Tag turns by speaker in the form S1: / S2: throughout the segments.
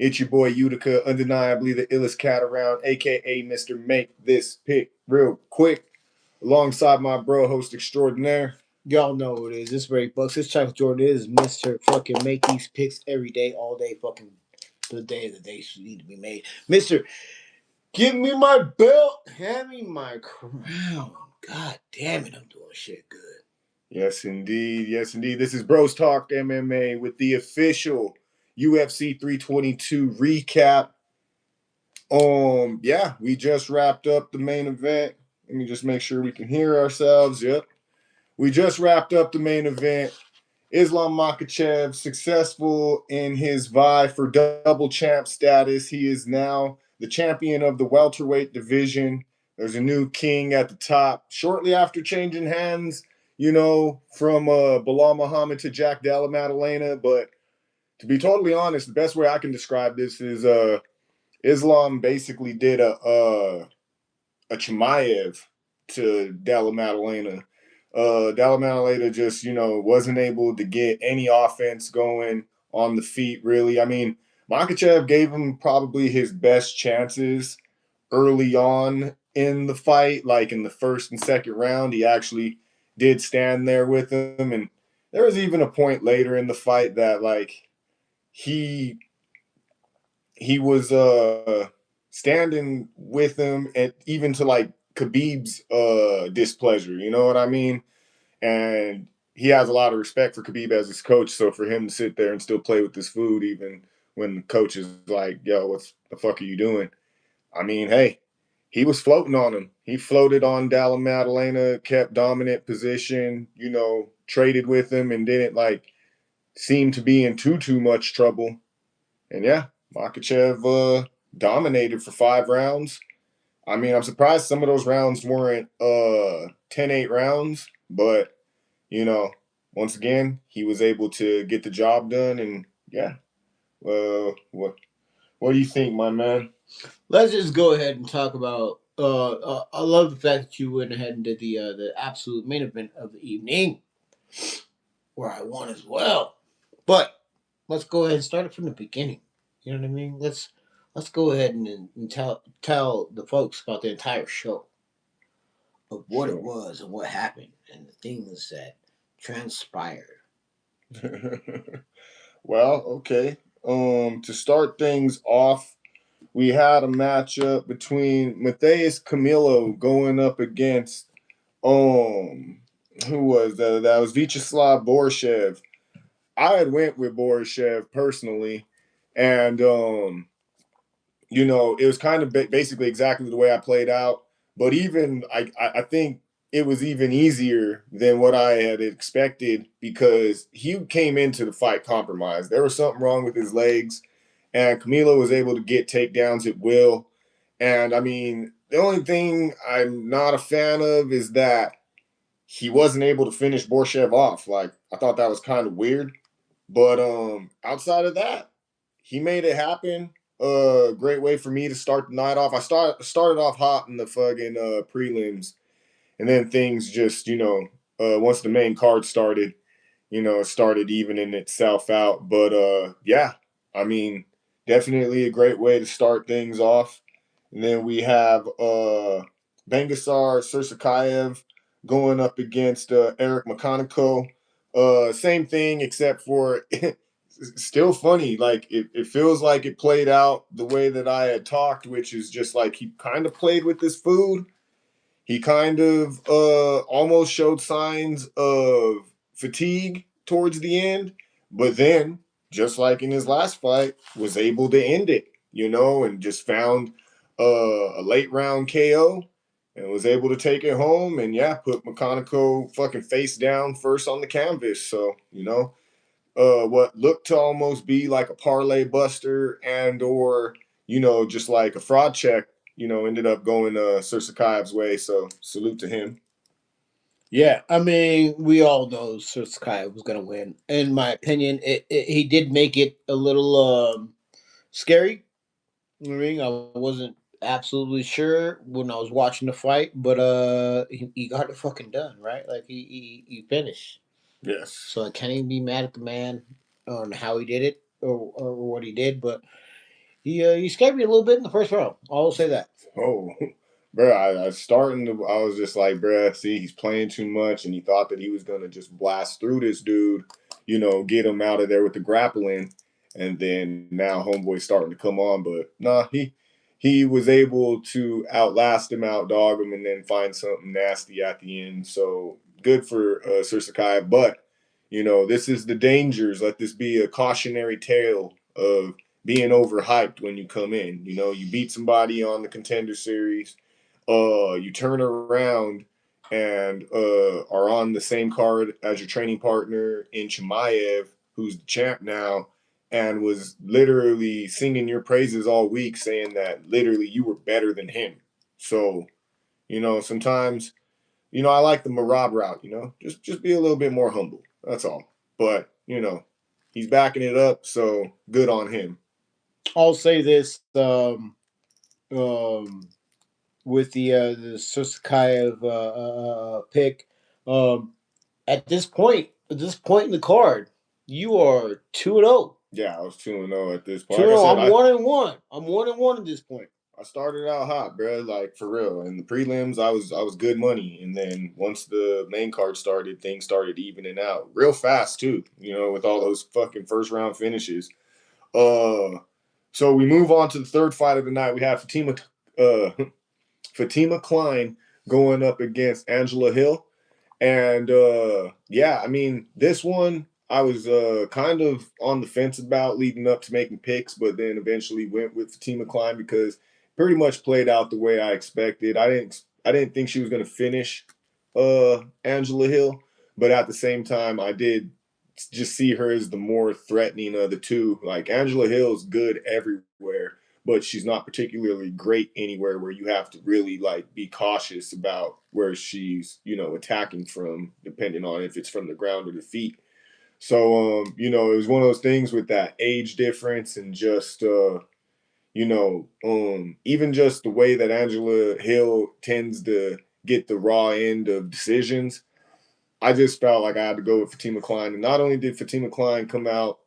S1: It's your boy Utica, undeniably the illest cat around, aka Mr. Make This Pick Real Quick, alongside my bro, host extraordinaire.
S2: Y'all know what it is. This RayBuck. This Chuck Jordan is Mr. Fucking make these picks every day, all day, fucking the day of the day should need to be made. Mr. Give me my belt. Hand me my crown. God damn it, I'm doing shit good.
S1: Yes, indeed. Yes, indeed. This is Bros Talk MMA with the official UFC 322 recap. Yeah, we just wrapped up the main event. Let me just make sure we can hear ourselves. Yep. We just wrapped up the main event. Islam Makhachev successful in his vie for double champ status. He is now the champion of the welterweight division. There's a new king at the top. Shortly after changing hands, from Bilal Muhammad to Jack Della Maddalena. But to be totally honest, the best way I can describe this is Islam basically did a Chimaev to Della Maddalena. Della Maddalena just, wasn't able to get any offense going on the feet, really. I mean, Makhachev gave him probably his best chances early on in the fight, like in the first and second round. He actually did stand there with him. And there was even a point later in the fight that, like, he was standing with him, and even to like Khabib's displeasure, you know what I mean? And he has a lot of respect for Khabib as his coach, so for him to sit there and still play with this food even when the coach is like, yo, what the fuck are you doing? I mean, hey, he was floating on him. He floated on Dalla Maddalena, kept dominant position, traded with him and didn't like seem to be in too much trouble. And yeah, Makhachev dominated for 5 rounds. I mean, I'm surprised some of those rounds weren't 10-8 rounds, but once again, he was able to get the job done. And yeah, what do you think, my man?
S2: Let's just go ahead and talk about. I love the fact that you went ahead and did the absolute main event of the evening, where I won as well. But let's go ahead and start it from the beginning. You know what I mean? Let's go ahead and tell the folks about the entire show of what it was and what happened and the things that transpired.
S1: Well, okay. To start things off, we had a matchup between Matthias Camilo going up against who was that? That was Vyacheslav Borshev. I had went with Borshev personally, and it was kind of basically exactly the way I played out. But even I think it was even easier than what I had expected because he came into the fight compromised. There was something wrong with his legs, and Camilo was able to get takedowns at will. And I mean, the only thing I'm not a fan of is that he wasn't able to finish Borshev off. Like, I thought that was kind of weird. But outside of that, he made it happen. Great way for me to start the night off. I started off hot in the fucking prelims, and then things just once the main card started, it started evening itself out. But yeah, I mean, definitely a great way to start things off. And then we have Bangasar Sursakayev going up against Eric Makhachev. Same thing, except for still funny. Like it feels like it played out the way that I had talked, which is just like he kind of played with this food. He kind of almost showed signs of fatigue towards the end, but then, just like in his last fight, was able to end it, and just found a late round KO and was able to take it home and yeah, put Makhachev fucking face down first on the canvas. So, what looked to almost be like a parlay buster and or just like a fraud check, ended up going Sursakayev's way. So salute to him.
S2: Yeah, I mean, we all know Sursakayev was going to win. In my opinion, he did make it a little scary. I mean, I wasn't absolutely sure when I was watching the fight, but he got it fucking done, right? Like he finished.
S1: Yes.
S2: So I can't even be mad at the man on how he did it or what he did, but He scared me a little bit in the first round. I'll say that.
S1: Oh, bro, I was just like, bro, see, he's playing too much, and he thought that he was gonna just blast through this dude, get him out of there with the grappling, and then now homeboy's starting to come on, but nah, he was able to outlast him, outdog him, and then find something nasty at the end. So good for Sir Sakai, but this is the dangers. Let this be a cautionary tale of being overhyped when you come in. You beat somebody on the Contender Series, you turn around and are on the same card as your training partner in Chimaev, who's the champ now, and was literally singing your praises all week, saying that literally you were better than him. So, sometimes, I like the Marab route, just be a little bit more humble. That's all. But, he's backing it up, so good on him.
S2: I'll say this um, with the Sosakayev pick. At this point, in the card, you are 2-0.
S1: Yeah, I was 2-0 at this point.
S2: Two
S1: Like
S2: and
S1: I
S2: zero.
S1: said,
S2: I'm 1-1. I'm 1-1 at this point.
S1: I started out hot, bro. Like for real. In the prelims, I was good money, and then once the main card started, things started evening out real fast too. With all those fucking first round finishes. Uh, so we move on to the third fight of the night. We have uh, Fatima Klein going up against Angela Hill. And yeah, I mean, this one I was kind of on the fence about leading up to making picks, but then eventually went with Fatima Klein because pretty much played out the way I expected. I didn't think she was going to finish Angela Hill, but at the same time, I did just see her as the more threatening of the two. Like Angela Hill is good everywhere, but she's not particularly great anywhere where you have to really like be cautious about where she's attacking from, depending on if it's from the ground or the feet. So it was one of those things with that age difference and just even just the way that Angela Hill tends to get the raw end of decisions. I just felt like I had to go with Fatima Klein. And not only did Fatima Klein come out,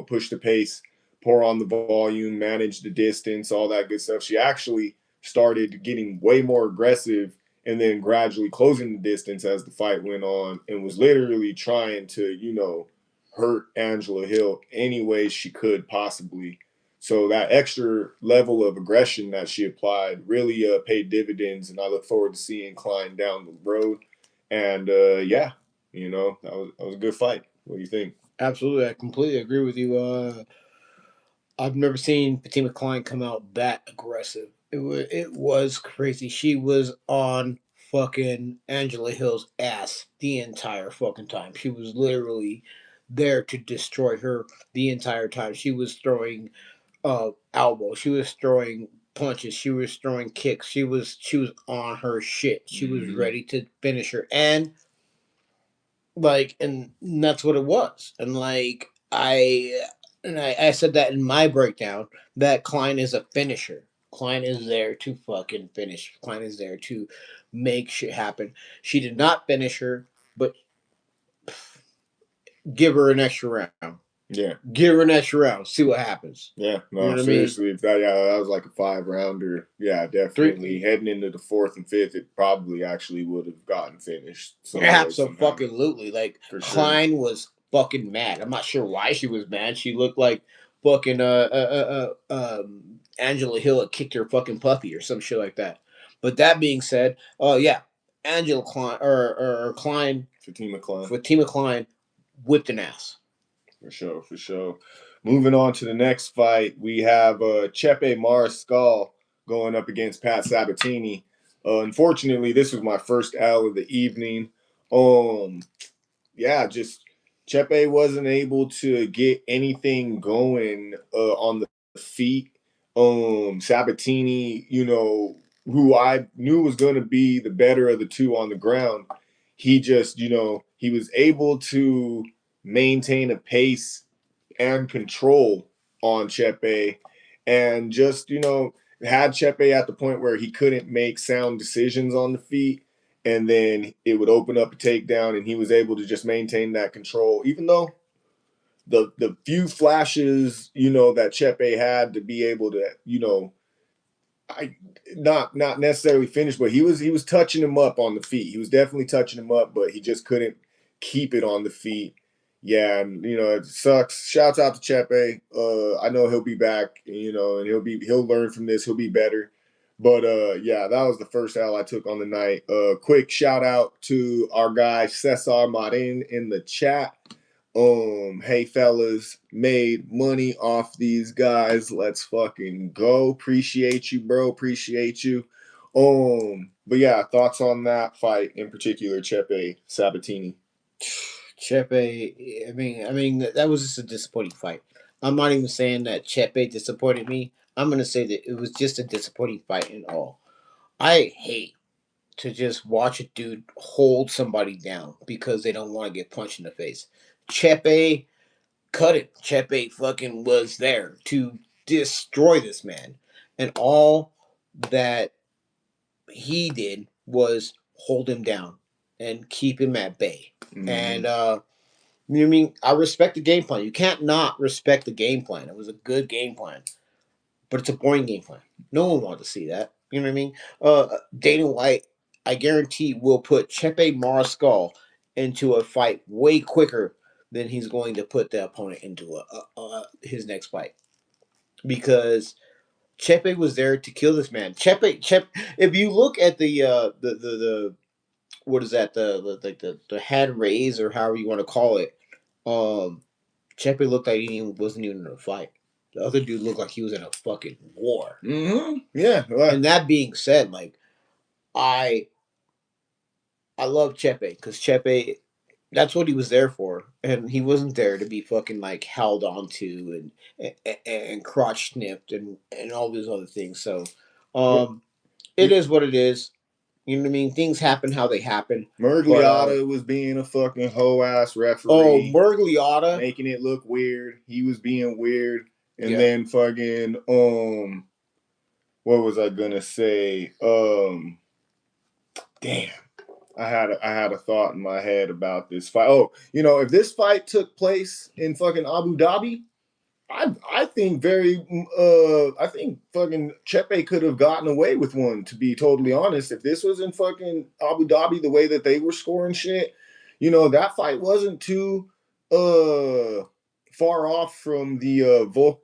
S1: push the pace, pour on the volume, manage the distance, all that good stuff, she actually started getting way more aggressive and then gradually closing the distance as the fight went on and was literally trying to, hurt Angela Hill any way she could possibly. So that extra level of aggression that she applied really paid dividends, and I look forward to seeing Klein down the road. And yeah, that was a good fight. What do you think?
S2: Absolutely, I completely agree with you. I've never seen Fatima Klein come out that aggressive. It was crazy. She was on fucking Angela Hill's ass the entire fucking time. She was literally there to destroy her the entire time. She was throwing elbows. She was throwing punches. She was throwing kicks. She was on her shit. She was ready to finish her. And that's what it was. I said that in my breakdown that Klein is a finisher. Klein is there to fucking finish. Klein is there to make shit happen. She did not finish her, but give her an extra round.
S1: Yeah.
S2: Give her an extra round. See what happens.
S1: Yeah. No,
S2: You know what I mean?
S1: seriously, if that was like a 5-rounder. Yeah, definitely. Heading into the fourth and fifth, it probably actually would have gotten finished.
S2: Absolutely. Like
S1: For sure.
S2: Klein was fucking mad. I'm not sure why she was mad. She looked like fucking Angela Hill had kicked her fucking puppy or some shit like that. But that being said, yeah, Angela Klein or Klein, Fatima Klein whipped an ass.
S1: For sure, for sure. Moving on to the next fight, we have Chepe Mariscal going up against Pat Sabatini. Unfortunately, this was my first L of the evening. Yeah, just Chepe wasn't able to get anything going on the feet. Sabatini, who I knew was going to be the better of the two on the ground, he just, he was able to maintain a pace and control on Chepe and just, had Chepe at the point where he couldn't make sound decisions on the feet. And then it would open up a takedown, and he was able to just maintain that control, even though the few flashes, that Chepe had to be able to, I not necessarily finish, but he was touching him up on the feet. He was definitely touching him up, but he just couldn't keep it on the feet. Yeah, and it sucks. Shouts out to Chepe. I know he'll be back, and he'll learn from this. He'll be better. But yeah, that was the first L I took on the night. Quick shout out to our guy Cesar Marin in the chat. Hey fellas, made money off these guys. Let's fucking go. Appreciate you, bro. Appreciate you. But yeah, thoughts on that fight in particular, Chepe Sabatini.
S2: Chepe, I mean that was just a disappointing fight. I'm not even saying that Chepe disappointed me. I'm gonna say that it was just a disappointing fight in all. I hate to just watch a dude hold somebody down because they don't want to get punched in the face. Chepe cut it. Chepe fucking was there to destroy this man. And all that he did was hold him down and keep him at bay.
S1: Mm-hmm.
S2: And I mean, I respect the game plan. You can't not respect the game plan. It was a good game plan, but it's a boring game plan. No one wanted to see that. You know what I mean? Dana White, I guarantee, will put Chepe Mariscal into a fight way quicker than he's going to put the opponent into his next fight, because Chepe was there to kill this man. Chepe. If you look at the what is that, the hand raise, or however you want to call it, Chepe looked like he wasn't even in a fight. The other dude looked like he was in a fucking war.
S1: Mm-hmm. Yeah.
S2: And that being said, like, I love Chepe because Chepe, that's what he was there for, and he wasn't there to be fucking like held onto and crotch snipped and all these other things. So, it is what it is. You know what I mean? Things happen how they happen.
S1: Mergliotta was being a fucking hoe ass referee.
S2: Oh, Mergliotta
S1: making it look weird. He was being weird. And then fucking what was I gonna say? Damn. I had a thought in my head about this fight. Oh, if this fight took place in fucking Abu Dhabi, I think I think fucking Chepe could have gotten away with one, to be totally honest. If this was in fucking Abu Dhabi, the way that they were scoring shit, that fight wasn't too far off from the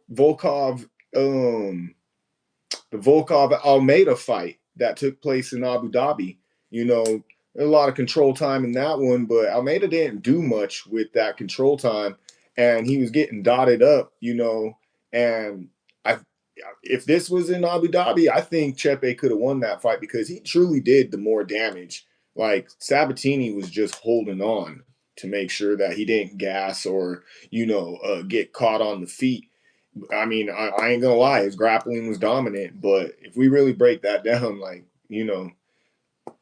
S1: Volkov Almeida fight that took place in Abu Dhabi. A lot of control time in that one, but Almeida didn't do much with that control time, and he was getting dotted up, and if this was in Abu Dhabi, I think Chepe could have won that fight because he truly did the more damage. Like, Sabatini was just holding on to make sure that he didn't gas or, get caught on the feet. I mean, I ain't gonna lie, his grappling was dominant, but if we really break that down, like,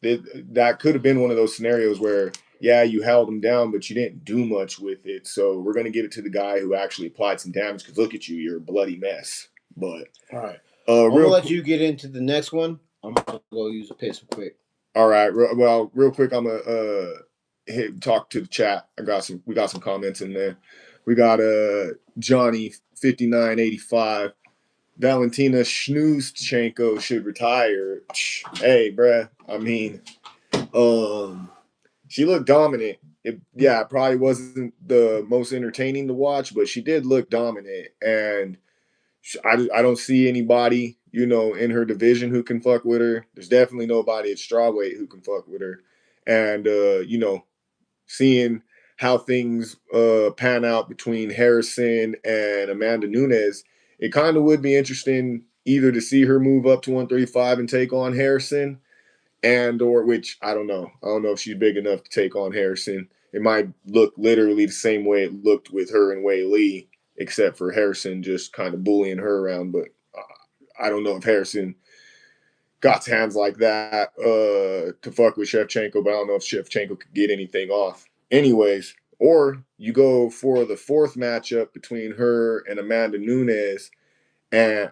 S1: that could have been one of those scenarios where, yeah, you held him down, but you didn't do much with it. So we're going to give it to the guy who actually applied some damage, because look at you, you're a bloody mess. But
S2: all right, I'm gonna let you get into the next one. I'm gonna go use a piss real quick.
S1: All right, well, real quick, I'm gonna talk to the chat. We got some comments in there. We got Johnny 5985. Valentina Schnoozchenko should retire. Hey, bruh. I mean, she looked dominant. It probably wasn't the most entertaining to watch, but she did look dominant. And I don't see anybody, in her division who can fuck with her. There's definitely nobody at strawweight who can fuck with her. And, seeing how things pan out between Harrison and Amanda Nunes, it kind of would be interesting either to see her move up to 135 and take on Harrison, which I don't know. I don't know if she's big enough to take on Harrison. It might look literally the same way it looked with her and Wei Lee, except for Harrison just kind of bullying her around. But I don't know if Harrison got hands like that to fuck with Shevchenko, but I don't know if Shevchenko could get anything off. Anyways, or you go for the fourth matchup between her and Amanda Nunes,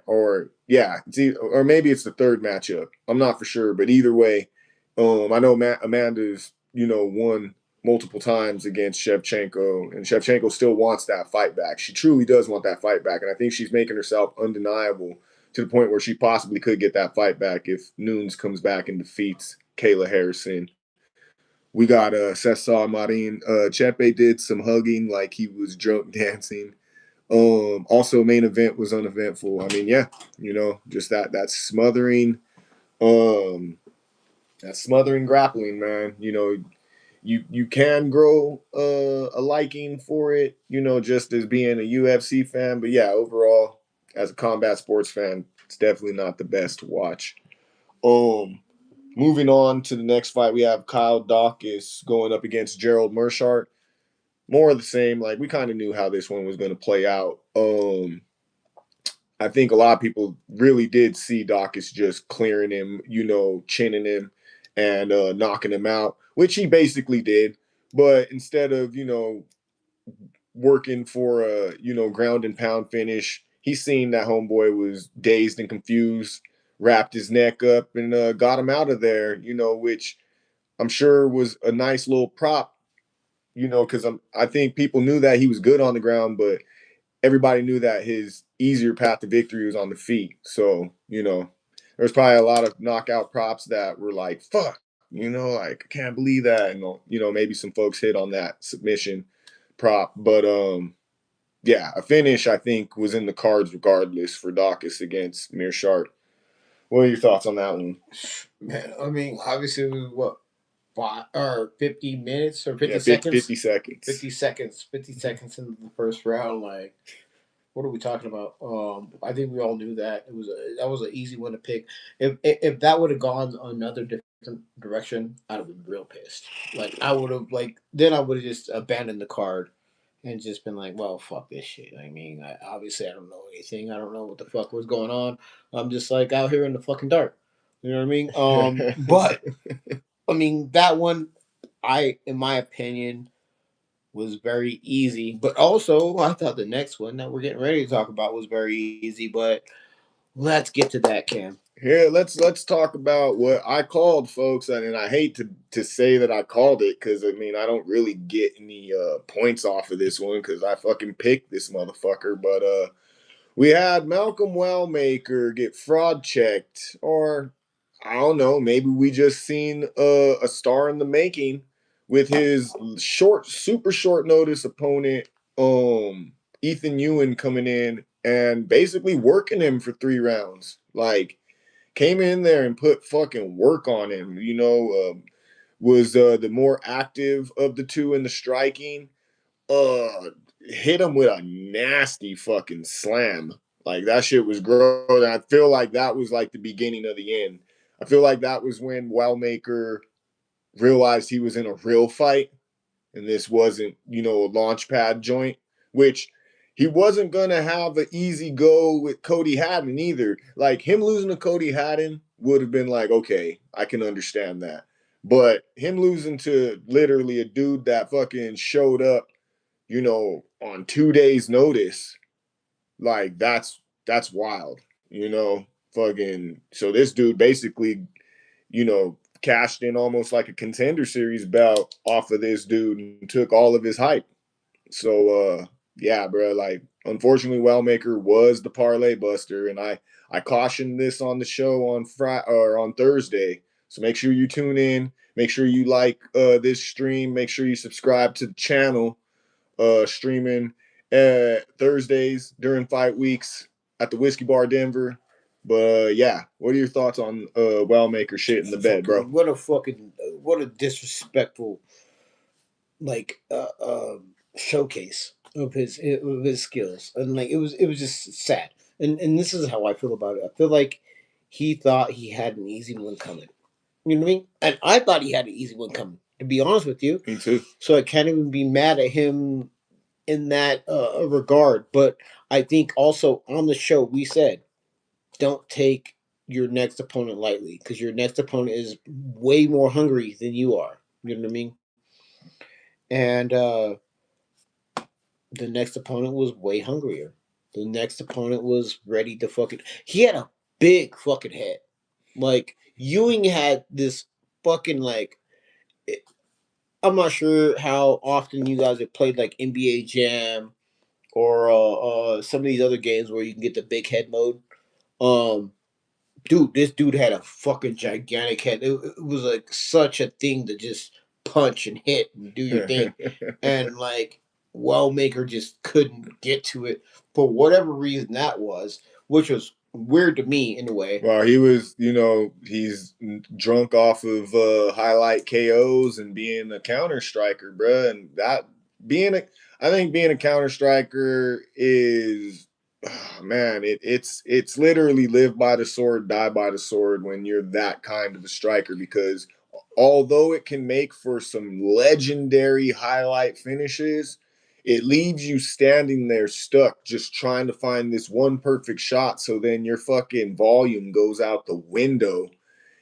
S1: or maybe it's the third matchup. I'm not for sure, but either way, I know Amanda's won multiple times against Shevchenko, and Shevchenko still wants that fight back. She truly does want that fight back, and I think she's making herself undeniable to the point where she possibly could get that fight back if Nunes comes back and defeats Kayla Harrison. We got Cesar Marin. Chepe did some hugging like he was drunk dancing. Also, main event was uneventful. I mean, yeah, just um, that smothering grappling, man. You can grow a liking for it, just as being a UFC fan. But yeah, overall, as a combat sports fan, it's definitely not the best to watch. Um, Moving on to the next fight, we have Kyle Dawkins going up against Gerald Meerschaert. More of the same. Like we kind of knew how this one was going to play out. I think a lot of people really did see Dawkins just clearing him, chinning him and knocking him out, which he basically did. But instead of, working for a, ground and pound finish, he seen that homeboy was dazed and confused, wrapped his neck up and got him out of there, which I'm sure was a nice little prop, because I think people knew that he was good on the ground, but everybody knew that his easier path to victory was on the feet. So, there's probably a lot of knockout props that were like, fuck, like I can't believe that. And, maybe some folks hit on that submission prop. But yeah, a finish I think was in the cards regardless for Dawkins against Meerschaert. What are your thoughts on that one?
S2: Man, I mean, obviously, it was what, 50 minutes or 50
S1: Yeah,
S2: seconds?
S1: 50 seconds.
S2: 50 seconds. 50 seconds into the first round. Like, what are we talking about? I think we all knew that that was an easy one to pick. If that would have gone another different direction, I'd have been real pissed. Like I would have then I would have just abandoned the card and just been like, well, fuck this shit. I mean, obviously I don't know anything. I don't know what the fuck was going on. I'm just like out here in the fucking dark. You know what I mean? But I mean that one, in my opinion, was very easy. But also, I thought the next one that we're getting ready to talk about was very easy. But let's get to that, Cam.
S1: Here, let's talk about what I called, folks, and I hate to say that I called it because I mean I don't really get any points off of this one because I fucking picked this motherfucker. But we had Malcolm Wellmaker get fraud checked, or I don't know, maybe we just seen a star in the making with his super short notice opponent, Ethan Ewan coming in and basically working him for 3 rounds, like came in there and put fucking work on him. Was the more active of the two in the striking. Hit him with a nasty fucking slam. Like that shit was gross. And I feel like that was like the beginning of the end. I feel like that was when Wellmaker realized he was in a real fight and this wasn't, a launch pad joint, which he wasn't gonna have an easy go with Cody Haddon either. Like him losing to Cody Haddon would have been like, okay, I can understand that. But him losing to literally a dude that fucking showed up, on 2 days' notice, like that's wild, Fucking so this dude basically, cashed in almost like a contender series belt off of this dude and took all of his hype. So yeah, bro, like unfortunately Wellmaker was the parlay buster and I cautioned this on the show on Friday or on Thursday. So make sure you tune in, make sure you like this stream, make sure you subscribe to the channel streaming Thursdays during fight weeks at the Whiskey Bar Denver. But yeah, what are your thoughts on Wellmaker shit in the bed, bro?
S2: What a disrespectful like showcase of his skills, and like it was just sad. And this is how I feel about it. I feel like he thought he had an easy one coming. You know what I mean? And I thought he had an easy one coming. To be honest with you,
S1: Me too.
S2: so I can't even be mad at him in that regard. But I think also on the show we said don't take your next opponent lightly because your next opponent is way more hungry than you are. You know what I mean? And the next opponent was way hungrier. The next opponent was ready to fucking. He had a big fucking head. Like Ewing had this fucking like I'm not sure how often you guys have played like NBA Jam or some of these other games where you can get the big head mode. Um, dude, this dude had a fucking gigantic head. It was like such a thing to just punch and hit and do your thing, and like Wellmaker just couldn't get to it for whatever reason that was, which was weird to me in a way.
S1: Well, he was, he's drunk off of highlight KOs and being a counter striker, bruh. And I think being a counter striker is, man, it's literally live by the sword, die by the sword when you're that kind of a striker. Because although it can make for some legendary highlight finishes, it leaves you standing there stuck just trying to find this one perfect shot, so then your fucking volume goes out the window.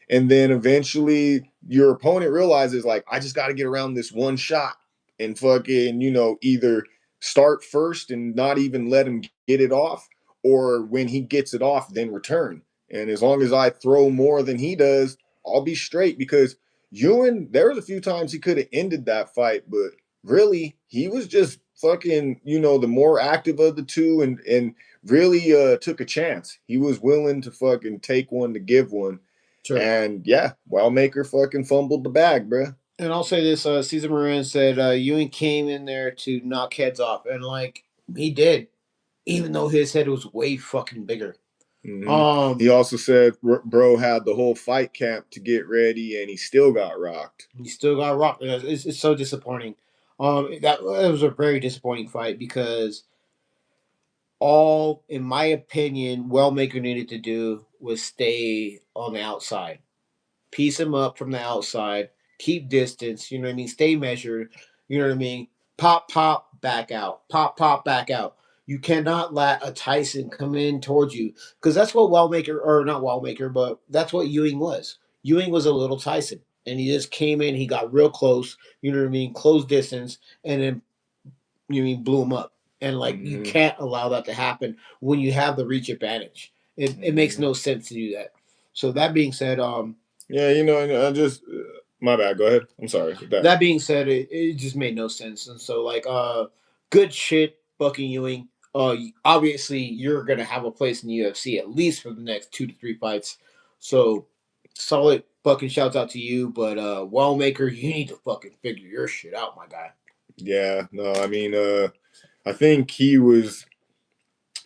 S1: And then eventually your opponent realizes, like, I just got to get around this one shot and fucking, either start first and not even let him get it off, or when he gets it off, then return. And as long as I throw more than he does, I'll be straight. Because Ewan, there was a few times he could have ended that fight, but really, he was just fucking, the more active of the two, and really took a chance. He was willing to fucking take one to give one.
S2: Sure.
S1: And yeah, Wildmaker fucking fumbled the bag, bruh.
S2: And I'll say this: Cesar Moran said Ewing came in there to knock heads off, and like he did, even though his head was way fucking bigger.
S1: He also said bro had the whole fight camp to get ready, and he still got rocked.
S2: He still got rocked. It's so disappointing. That was a very disappointing fight because all, in my opinion, Wellmaker needed to do was stay on the outside, piece him up from the outside, keep distance. You know what I mean? Stay measured. You know what I mean? Pop, pop, back out. Pop, pop, back out. You cannot let a Tyson come in towards you because that's what Wellmaker, or not Wellmaker, but that's what Ewing was. Ewing was a little Tyson, and he just came in. He got real close. You know what I mean? Close distance, and then blew him up. And like you can't allow that to happen when you have the reach advantage. It makes no sense to do that. So that being said,
S1: yeah, I just my bad. Go ahead. I'm sorry.
S2: that being said, it just made no sense. And so like good shit, Bucky Ewing. Obviously you're gonna have a place in the UFC at least for the next 2 to 3 fights. So solid fucking shouts out to you. But Wellmaker, you need to fucking figure your shit out, my guy.
S1: Yeah, no, I mean, I think he's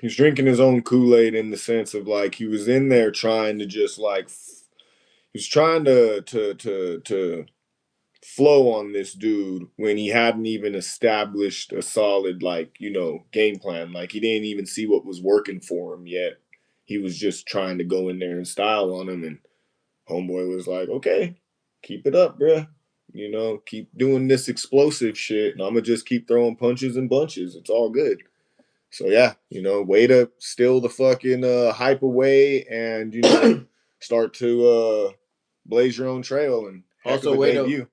S1: drinking his own Kool-Aid in the sense of like he was in there trying to just like he was trying to flow on this dude when he hadn't even established a solid like game plan. Like he didn't even see what was working for him yet. He was just trying to go in there and style on him, and homeboy was like, okay, keep it up, bruh. Keep doing this explosive shit, and I'm gonna just keep throwing punches and bunches. It's all good. So yeah, way to steal the fucking hype away, and start to blaze your own trail, and heck
S2: Also,
S1: of a
S2: way
S1: debut.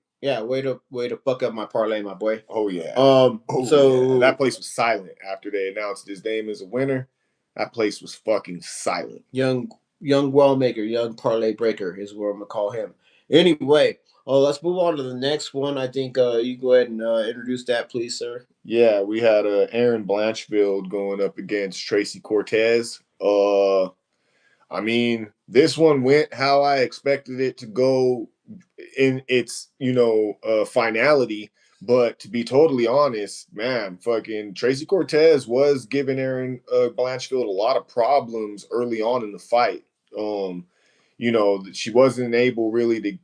S2: way to fuck up my parlay, my boy.
S1: Oh yeah.
S2: So
S1: yeah. That place was silent after they announced his name as a winner. That place was fucking silent.
S2: young Wellmaker, young parlay breaker is what I'm gonna call him. Anyway, let's move on to the next one. I think you go ahead and introduce that, please, sir.
S1: Yeah, we had Aaron Blanchfield going up against Tracy Cortez. I mean, this one went how I expected it to go in its, finality. But to be totally honest, man, fucking Tracy Cortez was giving Aaron Blanchfield a lot of problems early on in the fight. She wasn't able really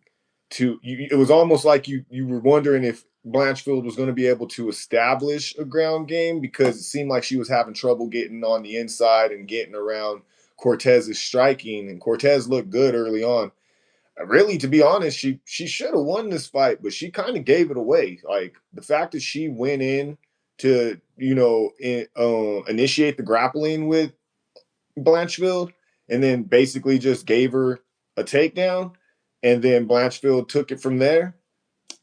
S1: it was almost like you were wondering if Blanchfield was going to be able to establish a ground game, because it seemed like she was having trouble getting on the inside and getting around Cortez's striking, and Cortez looked good early on. Really, to be honest, she should have won this fight, but she kind of gave it away. Like the fact that she went in to initiate the grappling with Blanchfield, and then basically just gave her a takedown, and then Blanchfield took it from there.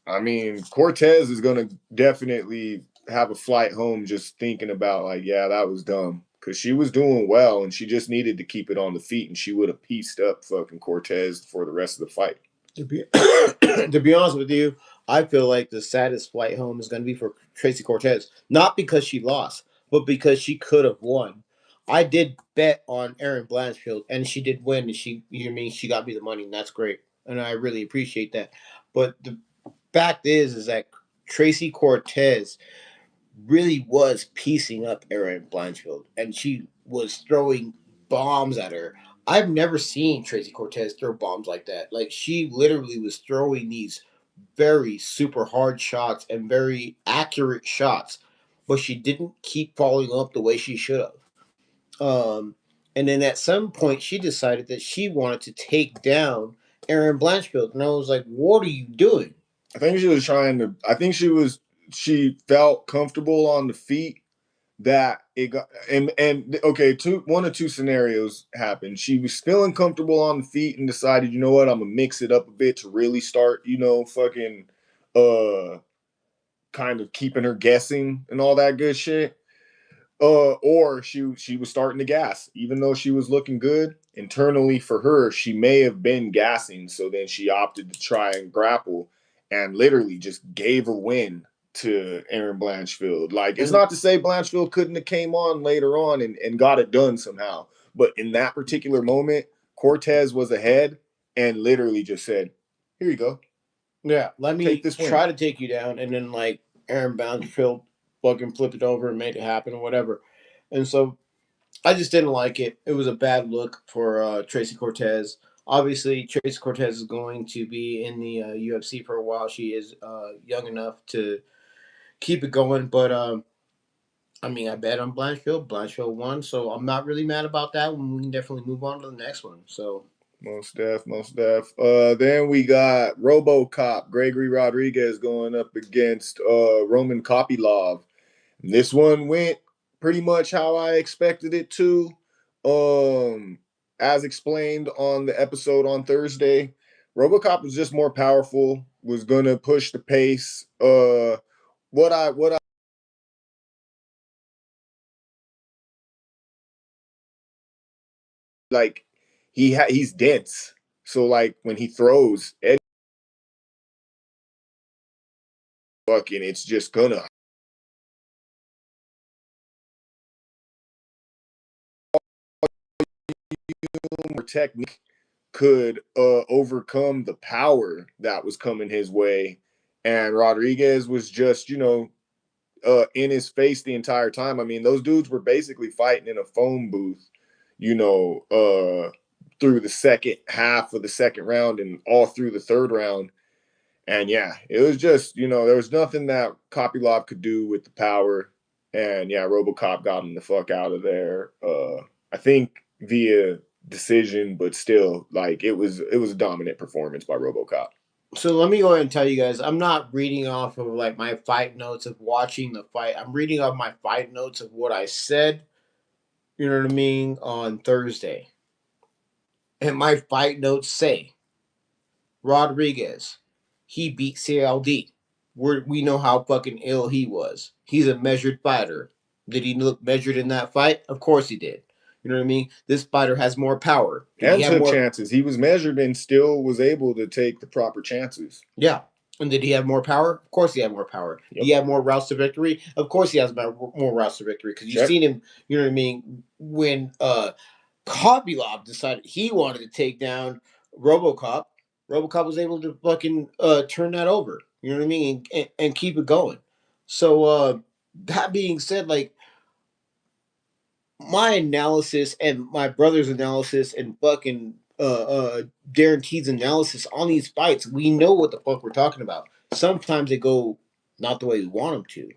S1: I mean, Cortez is going to definitely have a flight home just thinking about, like, yeah, that was dumb. Because she was doing well, and she just needed to keep it on the feet, and she would have pieced up fucking Cortez for the rest of the fight.
S2: To be, to be honest with you, I feel like the saddest flight home is going to be for Tracy Cortez. Not because she lost, but because she could have won. I did bet on Erin Blanchfield, and she did win. And you know what I mean, she got me the money, and that's great, and I really appreciate that. But the fact is that Tracy Cortez really was piecing up Erin Blanchfield, and she was throwing bombs at her. I've never seen Tracy Cortez throw bombs like that. Like she literally was throwing these very super hard shots and very accurate shots, but she didn't keep following up the way she should have. And then at some point, she decided that she wanted to take down Erin Blanchfield, and I was like, "What are you doing?"
S1: I think she was trying to. I think she felt comfortable on the feet that it got and okay, one of two scenarios happened. She was feeling comfortable on the feet and decided, you know what, I'm gonna mix it up a bit to really start, fucking uh kind of keeping her guessing and all that good shit. Or she was starting to gas, even though she was looking good internally for her. She may have been gassing, so then she opted to try and grapple, and literally just gave a win to Erin Blanchfield. Like it's not to say Blanchfield couldn't have came on later on and got it done somehow, but in that particular moment, Cortez was ahead and literally just said, "Here you go,
S2: Yeah, let
S1: take
S2: me
S1: this win."
S2: try to take you down, and then like Aaron Bounsfield fucking flipped it over and made it happen or whatever. And so I just didn't like it. It was a bad look for Tracy Cortez. Obviously, Tracy Cortez is going to be in the UFC for a while. She is young enough to keep it going, but I mean, I bet on Blanchfield. Blanchfield won, so I'm not really mad about that one. We can definitely move on to the next one. So
S1: Most def, most def. Then we got RoboCop, Gregory Rodriguez going up against Roman Kopylov. This one went pretty much how I expected it to. As explained on the episode on Thursday, RoboCop was just more powerful, was gonna push the pace. What I like, he's dense. So like when he throws, Eddie fucking, it's just gonna more technique could overcome the power that was coming his way. And Rodriguez was just, in his face the entire time. I mean, those dudes were basically fighting in a phone booth, through the second half of the second round and all through the third round. And yeah, it was just, there was nothing that Kopylov could do with the power. And yeah, RoboCop got him the fuck out of there. I think via decision, but still, like it was a dominant performance by RoboCop.
S2: So let me go ahead and tell you guys, I'm not reading off of like my fight notes of watching the fight. I'm reading off my fight notes of what I said, you know what I mean, on Thursday. And my fight notes say Rodriguez, he beat CLD. We know how fucking ill he was. He's a measured fighter. Did he look measured in that fight? Of course he did. You know what I mean? This fighter has more power. Did
S1: And
S2: he have
S1: took
S2: more
S1: chances. He was measured and still was able to take the proper chances.
S2: Yeah. And did he have more power? Of course he had more power. Yep. Did he have more routes to victory? Of course he has more routes to victory because you've seen him, you know what I mean, when Kopylov decided he wanted to take down RoboCop, RoboCop was able to fucking turn that over, you know what I mean, and keep it going. So that being said, like my analysis and my brother's analysis and fucking Darren T's analysis on these fights, we know what the fuck we're talking about. Sometimes they go not the way we want them to,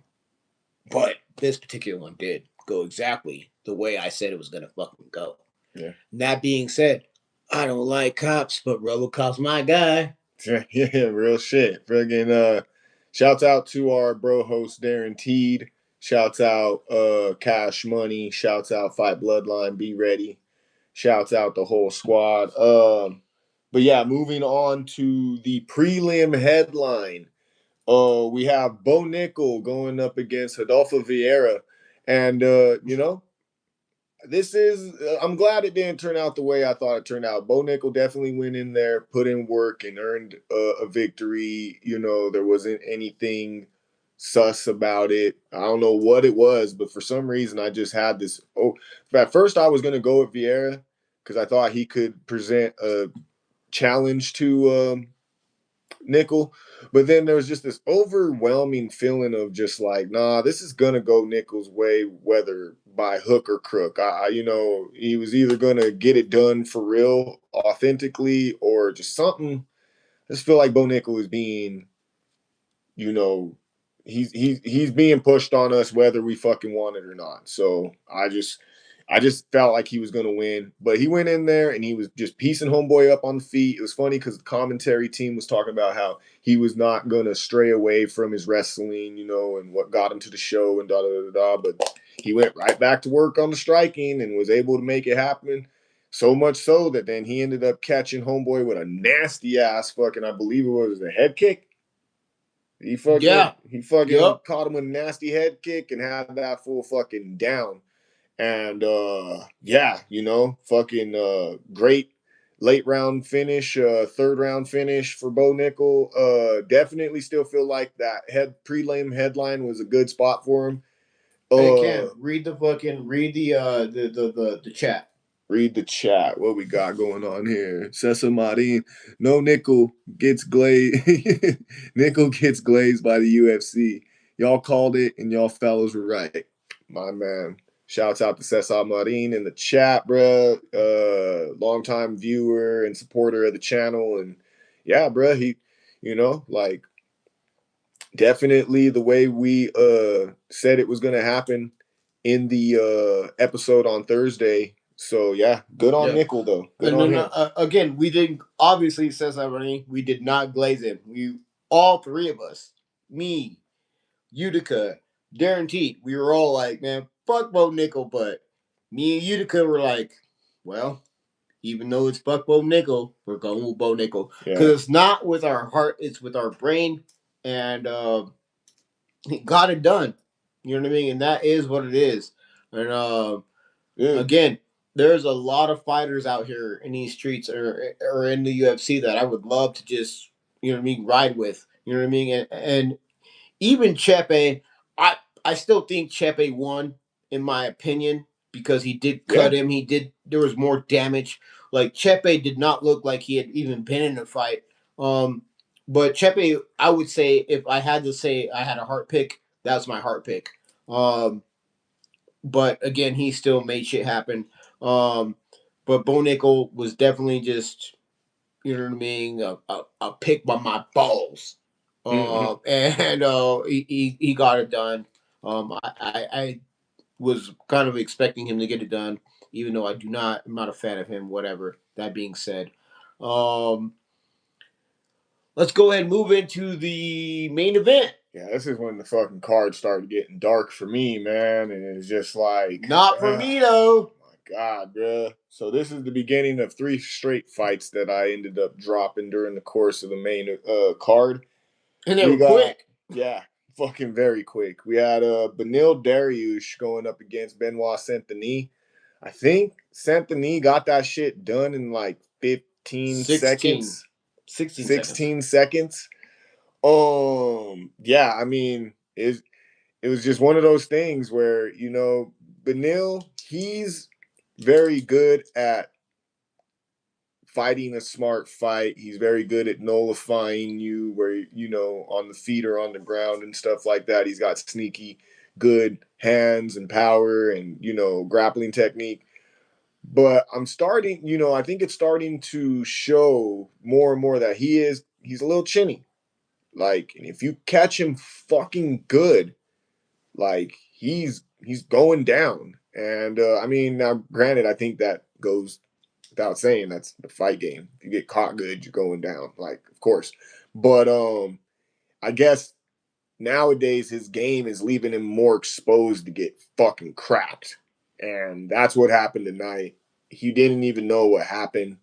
S2: but this particular one did go exactly the way I said it was gonna fucking go.
S1: Yeah.
S2: And that being said, I don't like cops, but RoboCop's my guy.
S1: Yeah, real shit. Friggin' shouts out to our bro host Darren Teed. Shouts out Cash Money. Shouts out Fight Bloodline. Be ready. Shouts out the whole squad. But yeah, moving on to the prelim headline. We have Bo Nickel going up against Adolfo Vieira. And this is I'm glad it didn't turn out the way I thought it turned out. Bo Nickel definitely went in there, put in work, and earned a victory. There wasn't anything sus about it. I don't know what it was, but for some reason I just had this. Oh, at first I was gonna go with Vieira because I thought he could present a challenge to Nickel. But then there was just this overwhelming feeling of just like, nah, this is gonna go Nickel's way, whether by hook or crook. He was either gonna get it done for real, authentically, or just something. I just feel like Bo Nickel is being, you know, he's being pushed on us whether we fucking want it or not. So I just felt like he was gonna win, but he went in there and he was just piecing homeboy up on the feet. It was funny because the commentary team was talking about how he was not gonna stray away from his wrestling, and what got him to the show and da da da da. But he went right back to work on the striking and was able to make it happen. So much so that then he ended up catching homeboy with a nasty ass fucking, I believe it was a head kick. He fucking
S2: Yeah.
S1: he fucking
S2: Yep.
S1: caught him with a nasty head kick and had that full fucking down. And yeah, fucking great late round finish, third round finish for Bo Nickel. Definitely still feel like that prelim headline was a good spot for him.
S2: Hey
S1: Uh
S2: Cam, read the chat.
S1: Read the chat. What we got going on here? Cesar Marin. No nickel gets glazed. Nickel gets glazed by the UFC. Y'all called it, and y'all fellas were right. My man. Shouts out to Cesar Marin in the chat, bro. Longtime viewer and supporter of the channel, and yeah, bro. He, like definitely the way we said it was gonna happen in the episode on Thursday. So yeah, good on
S2: Yeah.
S1: Nickel though. Good
S2: And
S1: on
S2: then
S1: him.
S2: again, we didn't obviously says everybody. We did not glaze him. We all three of us, me, Utica, Darren Teat, we were all like, man, fuck Bo Nickel. But me and Utica were like, well, even though it's fuck Bo Nickel, we're going with Bo Nickel because
S1: Yeah.
S2: it's not with our heart, it's with our brain, and he got it done. You know what I mean? And that is what it is. And
S1: Yeah.
S2: again, there's a lot of fighters out here in these streets or in the UFC that I would love to just, you know what I mean, ride with. You know what I mean? And even Chepe, I still think Chepe won in my opinion because he did
S1: Yeah.
S2: cut him. There was more damage. Like Chepe did not look like he had even been in a fight. Um, but Chepe, I would say if I had to say I had a heart pick, that's my heart pick. But again, he still made shit happen. Um, but Bo Nickel was definitely just, you know what I mean, a pick by my balls.
S1: Mm-hmm.
S2: And he got it done. I was kind of expecting him to get it done, even though I'm not a fan of him. Whatever. That being said, um, let's go ahead and move into the main event.
S1: Yeah, this is when the fucking cards started getting dark for me, man, and it's just like,
S2: Not for me though,
S1: my God, bruh. So this is the beginning of 3 straight fights that I ended up dropping during the course of the main card.
S2: and they
S1: We
S2: were
S1: got,
S2: quick.
S1: yeah, fucking very quick. We had Benil Dariush going up against Benoit Saint Denis. I think Saint Denis got that shit done in like 15
S2: 16,
S1: seconds.
S2: 16 seconds.
S1: 16 seconds. Yeah, I mean, it was just one of those things where, Benil, he's very good at fighting a smart fight. He's very good at nullifying you where, on the feet or on the ground and stuff like that. He's got sneaky, good hands and power and, grappling technique. But I think it's starting to show more and more that he's a little chinny. Like, and if you catch him fucking good, like he's going down. And I mean, now granted, I think that goes without saying. That's the fight game. If you get caught good, you're going down. Like, of course. But I guess nowadays his game is leaving him more exposed to get fucking cracked. And that's what happened tonight. He didn't even know what happened.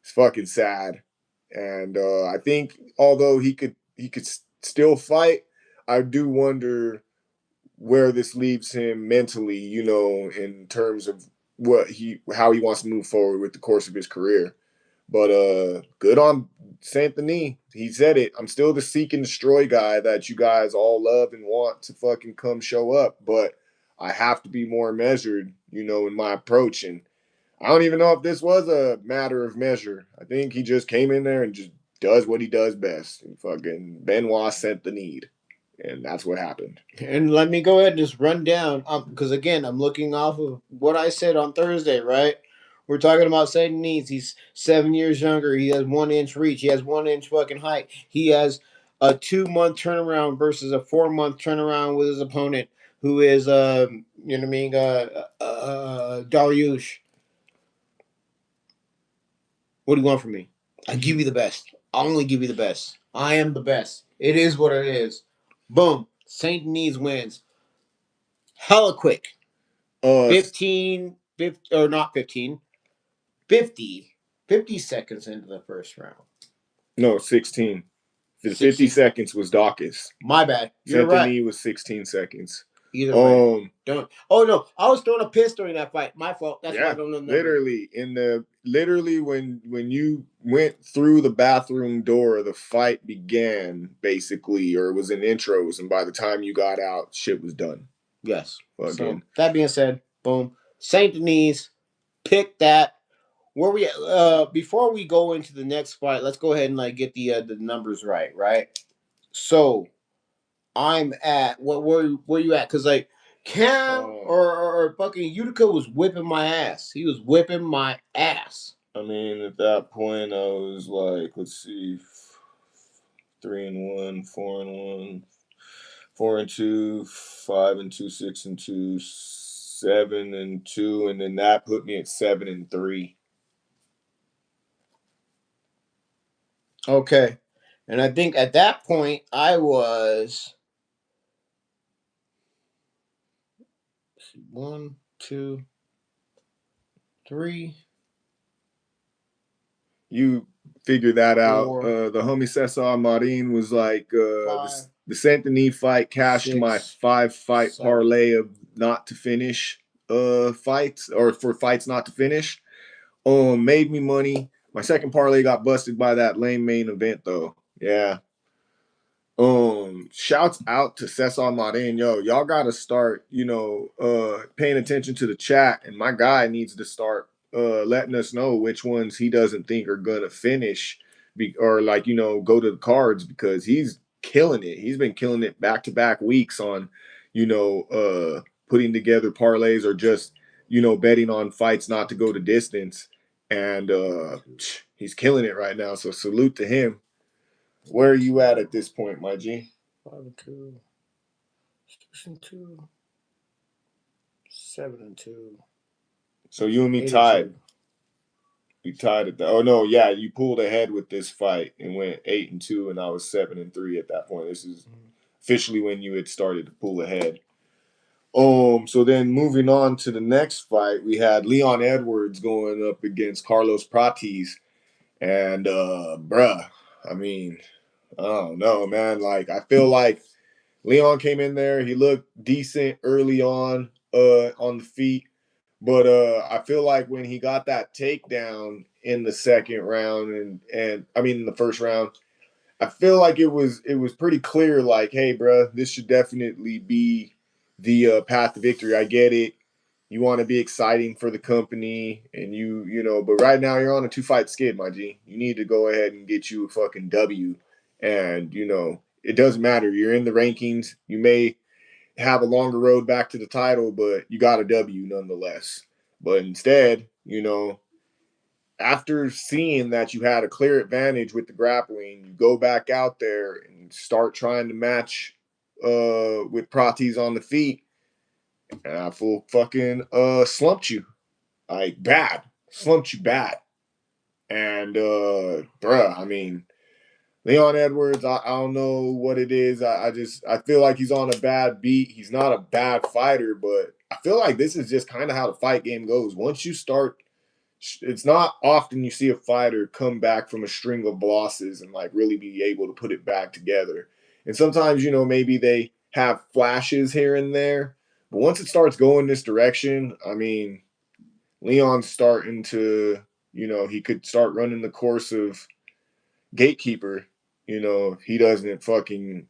S1: It's fucking sad. And I think although he could still fight, I do wonder where this leaves him mentally, in terms of how he wants to move forward with the course of his career. But good on Anthony. He said it. I'm still the seek and destroy guy that you guys all love and want to fucking come show up, but I have to be more measured, in my approach. And I don't even know if this was a matter of measure. I think he just came in there and just does what he does best. And fucking Benoit sent the need, and that's what happened.
S2: And let me go ahead and just run down, because again, I'm looking off of what I said on Thursday, right? We're talking about setting needs. He's 7 years younger. He has 1 inch reach. He has 1 inch fucking height. He has a 2 month turnaround versus a 4 month turnaround with his opponent, who is you know what I mean, Dariush. What do you want from me? I give you the best. I'll only give you the best. I am the best. It is what it is. Boom. Saint Denis wins. Hella quick. 15, 50, or not 15, 50, 50 seconds into the first round.
S1: No, 16. The 50
S2: 16.
S1: seconds was Dawkins.
S2: My bad. You're
S1: Saint
S2: right.
S1: Denis was 16 seconds.
S2: Either way. Don't. Oh no, I was throwing a piss during that fight. My fault. That's why I don't know the number.
S1: Literally when you went through the bathroom door, the fight began basically, or it was in intros, and by the time you got out, shit was done.
S2: Yes. So that being said, boom. Saint Denis, pick that. Where we before we go into the next fight, let's go ahead and get the numbers right? So I'm at where you at? Because Cam or fucking Utica was whipping my ass. He was whipping my ass.
S1: I mean, at that point, I was like, let's see, 3-1, 4-1, 4-2, 5-2, 6-2, 7-2, and then that put me at 7-3.
S2: Okay, and I think at that point I was 1, 2, 3.
S1: You figure that out. The homie Cesar Marin was like, the Saint Denis fight cashed 6, my 5-fight parlay of not to finish fights, or for fights not to finish. Made me money. My second parlay got busted by that lame main event though. Yeah. Shouts out to Cesar Marin. Yo, y'all gotta start, paying attention to the chat, and my guy needs to start letting us know which ones he doesn't think are gonna finish, or go to the cards, because he's killing it. He's been killing it back-to-back weeks on, putting together parlays, or just, betting on fights not to go to distance. And he's killing it right now. So salute to him. Where are you at this point, my G?
S2: 5-2, 6-2, 7-2.
S1: So you and me tied. We tied at that. Oh no, yeah, you pulled ahead with this fight and went 8-2, and I was 7-3 at that point. This is officially when you had started to pull ahead. So then moving on to the next fight, we had Leon Edwards going up against Carlos Prates, and bruh, I mean, I don't know, man. Like, I feel like Leon came in there, he looked decent early on the feet. But I feel like when he got that takedown in the second round, and I mean in the first round, I feel like it was pretty clear, like, hey, bro, this should definitely be the path to victory. I get it. You want to be exciting for the company, and but right now you're on a 2-fight skid, my G. You need to go ahead and get you a fucking W. And, it doesn't matter. You're in the rankings. You may have a longer road back to the title, but you got a W nonetheless. But instead, after seeing that you had a clear advantage with the grappling, you go back out there and start trying to match with Prates on the feet, and I full fucking slumped you. Like, bad. Slumped you bad. And bruh, I mean, Leon Edwards, I don't know what it is. I feel like he's on a bad beat. He's not a bad fighter, but I feel like this is just kind of how the fight game goes. Once you start, it's not often you see a fighter come back from a string of losses and really be able to put it back together. And sometimes, maybe they have flashes here and there, but once it starts going this direction, I mean, Leon's starting to, he could start running the course of gatekeeper, if he doesn't fucking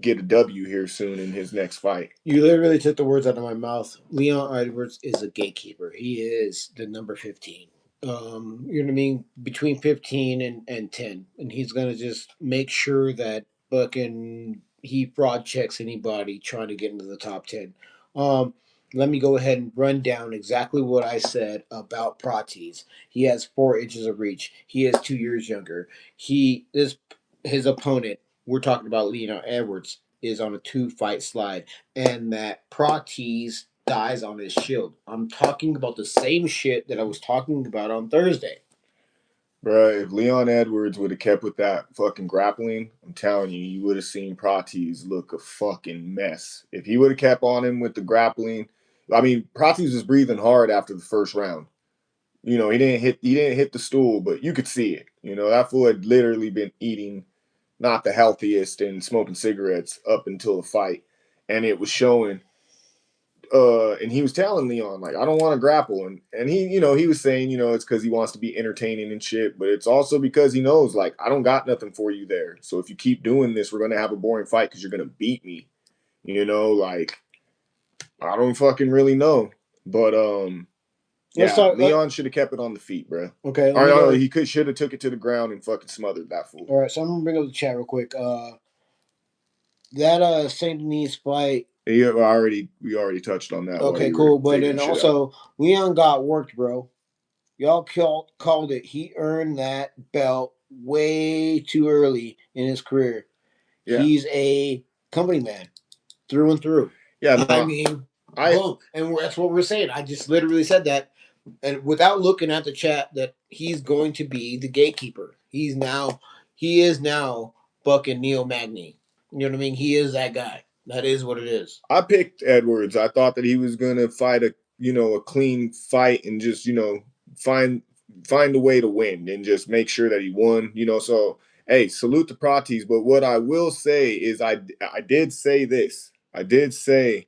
S1: get a W here soon in his next fight.
S2: You literally took the words out of my mouth. Leon Edwards is a gatekeeper. He is the number 15. You know what I mean? Between 15 and 10. And he's going to just make sure that fucking he fraud checks anybody trying to get into the top 10. Um, Let me go ahead and run down exactly what I said about Prates. He has 4 inches of reach. He is 2 years younger. He is his opponent. We're talking about Leon Edwards is on a 2-fight slide, and that Prates dies on his shield. I'm talking about the same shit that I was talking about on Thursday.
S1: Bruh, if Leon Edwards would have kept with that fucking grappling, I'm telling you, you would have seen Prates look a fucking mess. If he would have kept on him with the grappling, I mean, Prates was breathing hard after the first round. He didn't hit the stool, but you could see it. That fool had literally been eating not the healthiest and smoking cigarettes up until the fight. And it was showing. And he was telling Leon, like, I don't want to grapple. And he was saying, it's because he wants to be entertaining and shit, but it's also because he knows, like, I don't got nothing for you there. So if you keep doing this, we're gonna have a boring fight because you're gonna beat me. Like, I don't fucking really know. But Leon should have kept it on the feet, bro.
S2: Okay.
S1: He should have took it to the ground and fucking smothered that fool.
S2: All right, so I'm gonna bring up the chat real quick. That Saint Denis fight.
S1: We already touched on that.
S2: Okay, cool. But then also Leon got worked, bro. Y'all called it. He earned that belt way too early in his career. Yeah. He's a company man through and through.
S1: Yeah, no,
S2: boom. And that's what we're saying. I just literally said that. And without looking at the chat, that he's going to be the gatekeeper. He is now fucking Neil Magny. You know what I mean? He is that guy. That is what it is.
S1: I picked Edwards. I thought that he was gonna fight a clean fight and just find a way to win and just make sure that he won. So hey, salute to Prates. But what I will say is I did say this. I did say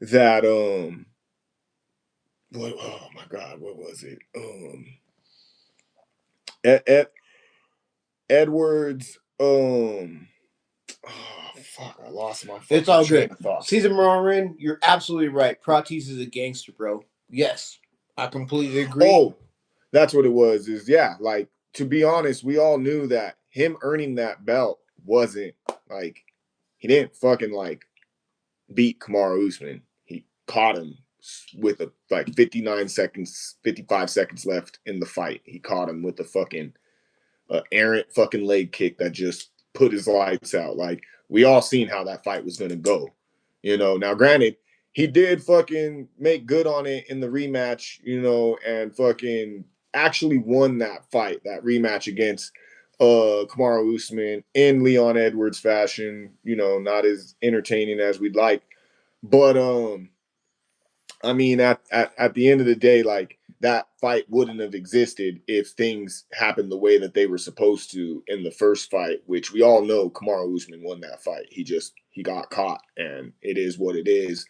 S1: that oh my god, what was it? Edwards oh fuck, I lost my fucking
S2: It's all
S1: train
S2: good.
S1: of thought.
S2: Caesar Morin, you're absolutely right. Prates is a gangster, bro. Yes, I completely agree.
S1: Oh, that's what it was. Like, to be honest, we all knew that him earning that belt wasn't like he didn't fucking like beat Kamaru Usman. He caught him with 55 seconds left in the fight. He caught him with a fucking errant fucking leg kick that just put his lights out. Like, we all seen how that fight was gonna go. Now granted, he did fucking make good on it in the rematch, and fucking actually won that fight, that rematch against Kamaru Usman in Leon Edwards fashion, not as entertaining as we'd like. But I mean, at the end of the day, like, that fight wouldn't have existed if things happened the way that they were supposed to in the first fight, which we all know Kamaru Usman won that fight. He got caught, and it is what it is.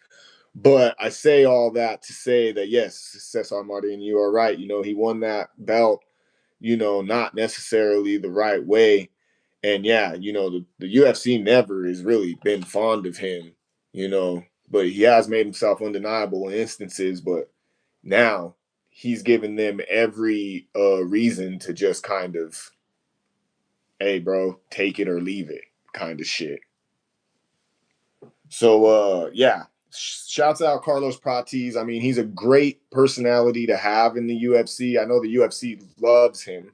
S1: But I say all that to say that, yes, Cesar Martin, you are right. He won that belt, not necessarily the right way. And yeah, the UFC never has really been fond of him, but he has made himself undeniable in instances. But now he's given them every reason to just kind of, hey, bro, take it or leave it kind of shit. So, yeah, shouts out Carlos Prates. I mean, he's a great personality to have in the UFC. I know the UFC loves him,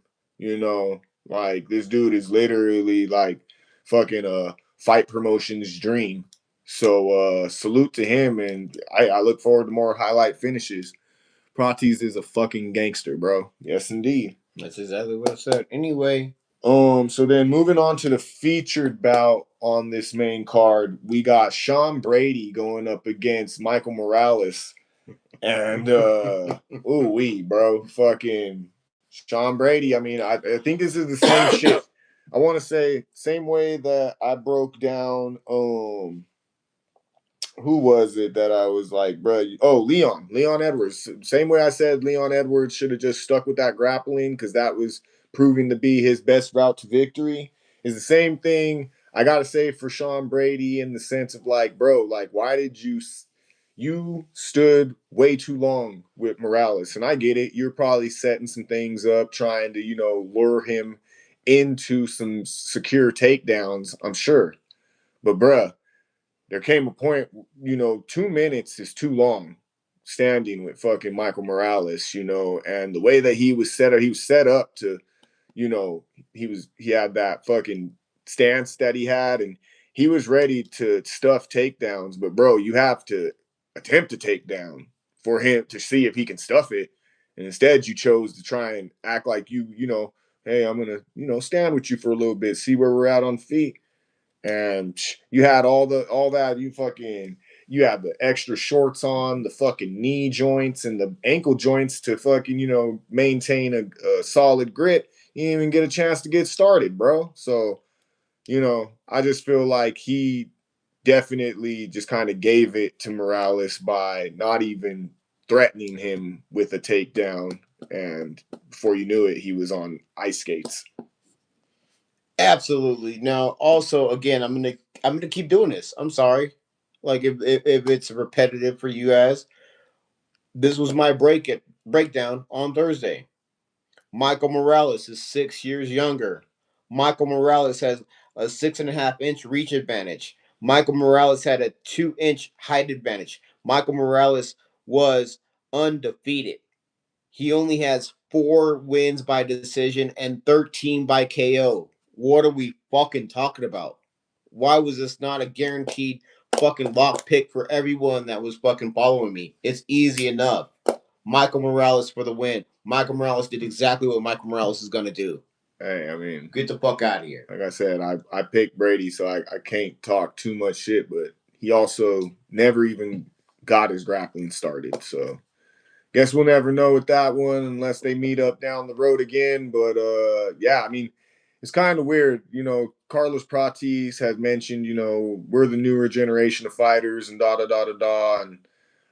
S1: like, this dude is literally like fucking fight promotion's dream. So salute to him, and I look forward to more highlight finishes. Prates is a fucking gangster, bro. Yes, indeed.
S2: That's exactly what I said. Anyway.
S1: So then moving on to the featured bout on this main card, we got Sean Brady going up against Michael Morales. And bro, fucking Sean Brady. I mean, I think this is the same shit. I want to say same way that I broke down who was it that I was like, bro? Oh, Leon Edwards. Same way I said Leon Edwards should have just stuck with that grappling because that was proving to be his best route to victory. Is the same thing I gotta say for Sean Brady in the sense of like, bro, like why did you stood way too long with Morales? And I get it. You're probably setting some things up, trying to lure him into some secure takedowns. I'm sure, but bruh, there came a point, 2 minutes is too long standing with fucking Michael Morales, and the way that he was set up to, you know, he had that fucking stance that he had, and he was ready to stuff takedowns. But bro, you have to attempt to take down for him to see if he can stuff it. And instead you chose to try and act like hey, I'm gonna, stand with you for a little bit, see where we're at on feet. And you had all that you had the extra shorts on, the fucking knee joints and the ankle joints to fucking maintain a solid grip. You didn't even get a chance to get started, bro. So I just feel like he definitely just kind of gave it to Morales by not even threatening him with a takedown, and before you knew it he was on ice skates.
S2: Absolutely. Now, also, again, I'm gonna keep doing this. I'm sorry. Like if it's repetitive for you guys, this was my breakdown on Thursday. Michael Morales is 6 years younger. Michael Morales has a 6.5 inch reach advantage. Michael Morales had a 2 inch height advantage. Michael Morales was undefeated. He only has 4 wins by decision and 13 by KO. What are we fucking talking about? Why was this not a guaranteed fucking lock pick for everyone that was fucking following me? It's easy enough. Michael Morales for the win. Michael Morales did exactly what Michael Morales is gonna do.
S1: Hey, I mean,
S2: get the fuck out of here.
S1: Like I said, I picked Brady, so I can't talk too much shit, but he also never even got his grappling started. So guess we'll never know with that one unless they meet up down the road again. But yeah, I mean, it's kind of weird. Carlos Pratis has mentioned, we're the newer generation of fighters and da da da da da. And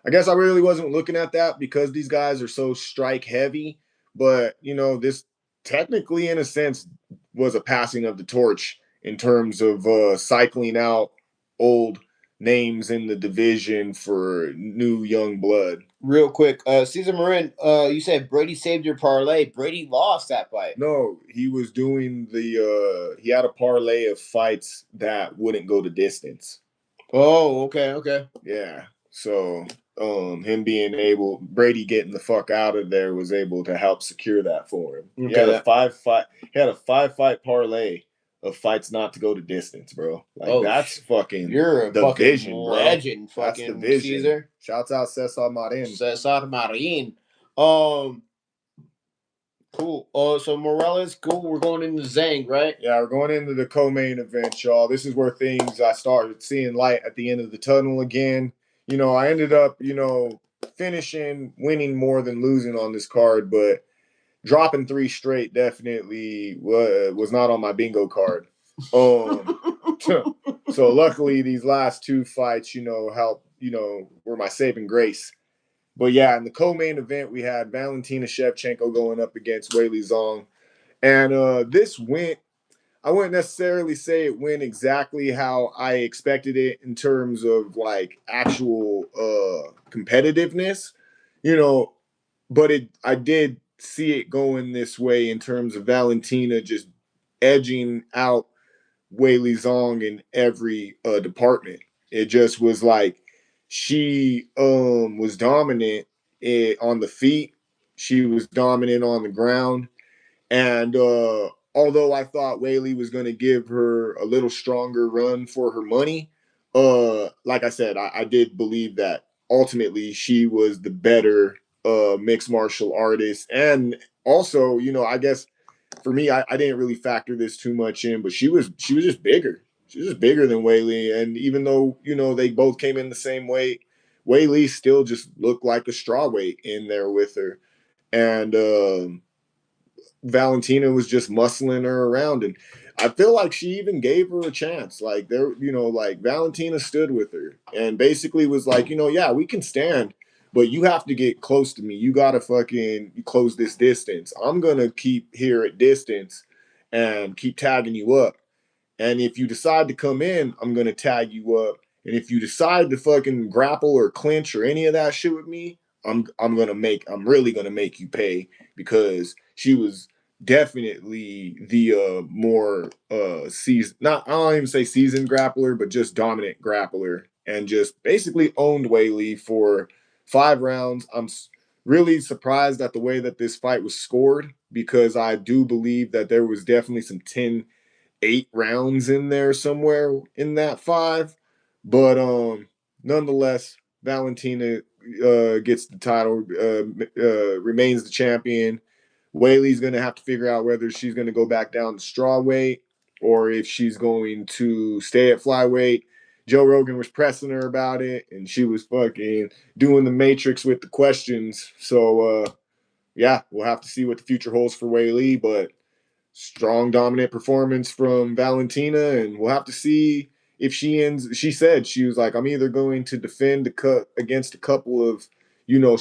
S1: I guess I really wasn't looking at that because these guys are so strike heavy. But, this technically, in a sense, was a passing of the torch in terms of cycling out old names in the division for new young blood.
S2: Real quick, Cesar Marin, you said Brady saved your parlay. Brady lost that fight.
S1: No, he was doing he had a parlay of fights that wouldn't go the distance.
S2: Oh, okay.
S1: Yeah. So him being able, Brady getting the fuck out of there was able to help secure that for him. Okay, he had a 5-fight parlay of fights not to go to distance, bro. Like that's fucking
S2: you're a
S1: the
S2: fucking
S1: vision,
S2: legend,
S1: bro. That's
S2: fucking
S1: the vision.
S2: Caesar.
S1: Shouts out Cesar Marin.
S2: Cesar Marin. Cool. So Morales, cool. We're going into Zhang, right?
S1: Yeah, we're going into the co-main event, y'all. This is where I started seeing light at the end of the tunnel again. I ended up, finishing, winning more than losing on this card, but dropping 3 straight definitely was not on my bingo card. So luckily these last 2 fights, helped, were my saving grace. But yeah, in the co-main event, we had Valentina Shevchenko going up against Weili Zhang. And this went, I wouldn't necessarily say it went exactly how I expected it in terms of like actual competitiveness, but I did see it going this way in terms of Valentina just edging out Weili Zhang in every department. It just was like she was dominant on the feet. She was dominant on the ground. And although I thought Weili was going to give her a little stronger run for her money, like I said, I did believe that ultimately she was the better mixed martial artist. And also, I guess for me, I didn't really factor this too much in, but she was just bigger. She was just bigger than Weili. And even though, they both came in the same weight, Weili still just looked like a straw weight in there with her. And Valentina was just muscling her around. And I feel like she even gave her a chance. Like there, like Valentina stood with her and basically was like, yeah, we can stand, but you have to get close to me. You gotta fucking close this distance. I'm gonna keep here at distance and keep tagging you up. And if you decide to come in, I'm gonna tag you up. And if you decide to fucking grapple or clinch or any of that shit with me, I'm really gonna make you pay because she was definitely the more seasoned, not I don't even say seasoned grappler, but just dominant grappler and just basically owned Whaley for 5 rounds. I'm really surprised at the way that this fight was scored because I do believe that there was definitely some 10-8 rounds in there somewhere in that 5. But nonetheless, Valentina gets the title, remains the champion. Whaley's going to have to figure out whether she's going to go back down to straw weight or if she's going to stay at flyweight. Joe Rogan was pressing her about it, and she was fucking doing the matrix with the questions. So, yeah, we'll have to see what the future holds for Whaley, but strong dominant performance from Valentina, and we'll have to see if she ends. She said she was like, I'm either going to defend against a couple of